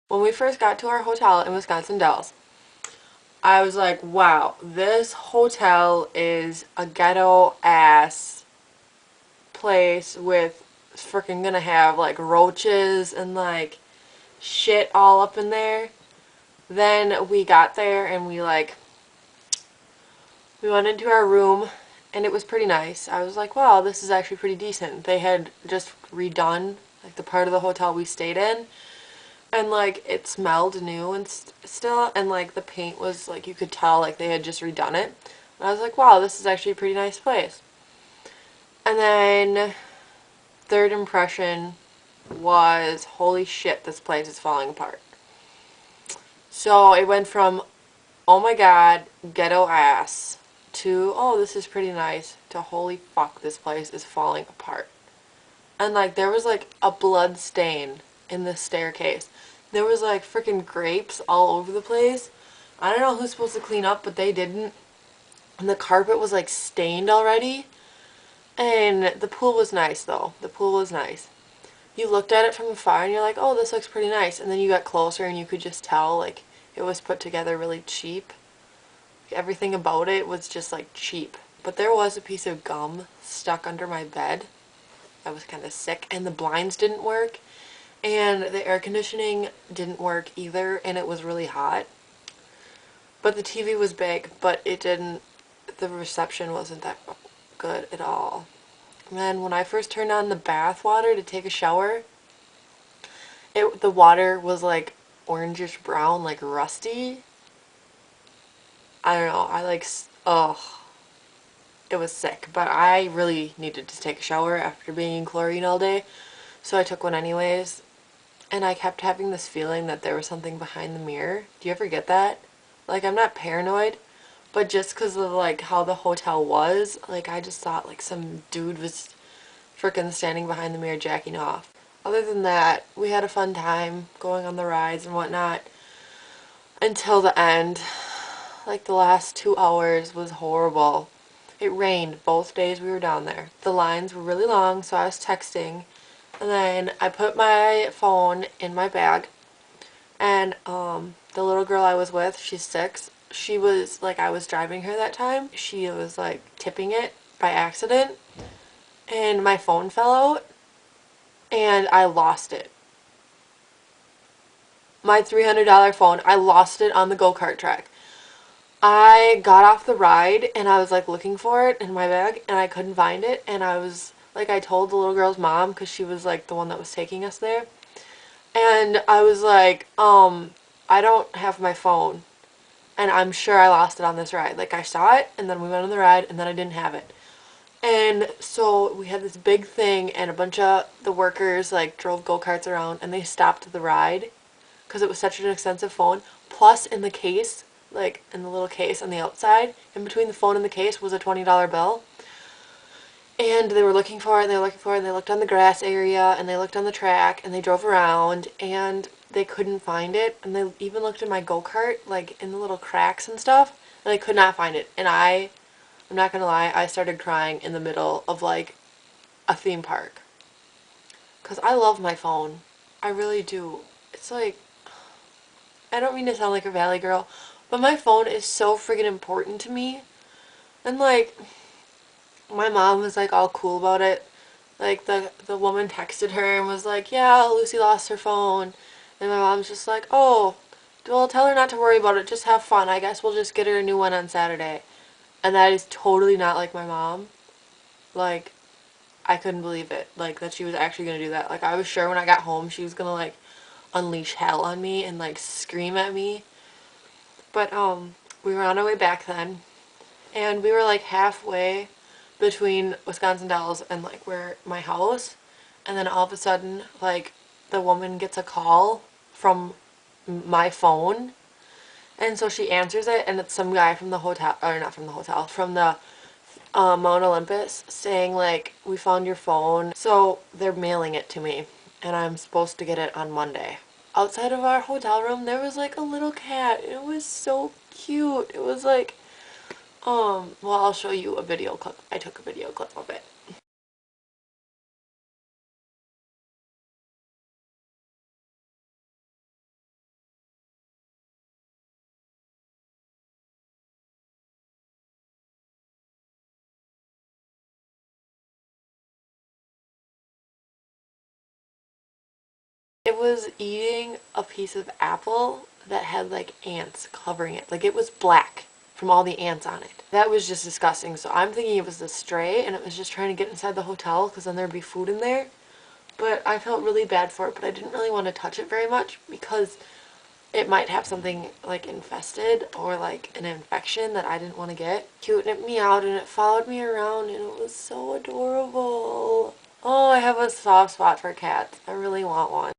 When we first got to our hotel in Wisconsin Dells, I was like, wow, this hotel is a ghetto ass place with freaking gonna have like roaches and like shit all up in there. Then we got there and we went into our room and it was pretty nice. I was like, wow, this is actually pretty decent. They had just redone like the part of the hotel we stayed in. And like it smelled new and still, and like the paint was like you could tell like they had just redone it. And I was like, wow, this is actually a pretty nice place. And then third impression was, holy shit, this place is falling apart. So it went from, oh my god, ghetto ass, to, oh, this is pretty nice, to holy fuck, this place is falling apart. And like there was like a blood stain in the staircase. There was like freaking grapes all over the place. I don't know who's supposed to clean up, but they didn't. And the carpet was like stained already. And the pool was nice though. The pool was nice. You looked at it from afar and you're like, oh, this looks pretty nice. And then you got closer and you could just tell like it was put together really cheap. Everything about it was just like cheap. But there was a piece of gum stuck under my bed. I was kind of sick, and the blinds didn't work, and the air conditioning didn't work either, and it was really hot. But the TV was big, but the reception wasn't that good at all. And then when I first turned on the bath water to take a shower, the water was like orangish brown, like rusty. I don't know, oh, it was sick, but I really needed to take a shower after being in chlorine all day, so I took one anyways. And I kept having this feeling that there was something behind the mirror. Do you ever get that? Like, I'm not paranoid, but just because of, like, how the hotel was, like, I just thought, like, some dude was frickin' standing behind the mirror jacking off. Other than that, we had a fun time going on the rides and whatnot until the end. Like, the last 2 hours was horrible. It rained both days we were down there. The lines were really long, so I was texting. And then I put my phone in my bag, and the little girl I was with, she's 6, she was, like, I was driving her that time, she was, like, tipping it by accident, and my phone fell out, and I lost it. My $300 phone, I lost it on the go-kart track. I got off the ride, and I was, like, looking for it in my bag, and I couldn't find it, and I was, like, I told the little girl's mom, because she was, like, the one that was taking us there. And I was like, I don't have my phone. And I'm sure I lost it on this ride. Like, I saw it, and then we went on the ride, and then I didn't have it. And so we had this big thing, and a bunch of the workers, like, drove go-karts around, and they stopped the ride because it was such an expensive phone. Plus, in the case, like, in the little case on the outside, in between the phone and the case was a $20 bill. And they were looking for it, and they were looking for it, and they looked on the grass area, and they looked on the track, and they drove around, and they couldn't find it. And they even looked in my go-kart, like, in the little cracks and stuff, and they could not find it. And I'm not gonna lie, I started crying in the middle of, like, a theme park. Because I love my phone. I really do. It's like, I don't mean to sound like a valley girl, but my phone is so friggin' important to me. And, like, my mom was like all cool about it. Like the woman texted her and was like, yeah, Lucy lost her phone. And my mom's just like, oh, well, tell her not to worry about it. Just have fun. I guess we'll just get her a new one on Saturday. And that is totally not like my mom. Like, I couldn't believe it. Like, that she was actually going to do that. Like, I was sure when I got home she was going to, like, unleash hell on me and, like, scream at me. But, we were on our way back then. And we were, like, halfway between Wisconsin Dells and, like, where my house, and then all of a sudden, like, the woman gets a call from my phone, and so she answers it, and it's some guy from the hotel, or not from the hotel, from the Mount Olympus, saying, like, we found your phone. So they're mailing it to me, and I'm supposed to get it on Monday. Outside of our hotel room, there was, like, a little cat. It was so cute. It was like, well, I'll show you a video clip. I took a video clip of it. It was eating a piece of apple that had like ants covering it. Like it was black from all the ants on it. That was just disgusting. So I'm thinking it was a stray and it was just trying to get inside the hotel because then there'd be food in there. But I felt really bad for it, but I didn't really want to touch it very much because it might have something like infested or like an infection that I didn't want to get. Cute, and it meowed and it followed me around and it was so adorable. Oh, I have a soft spot for cats. I really want one.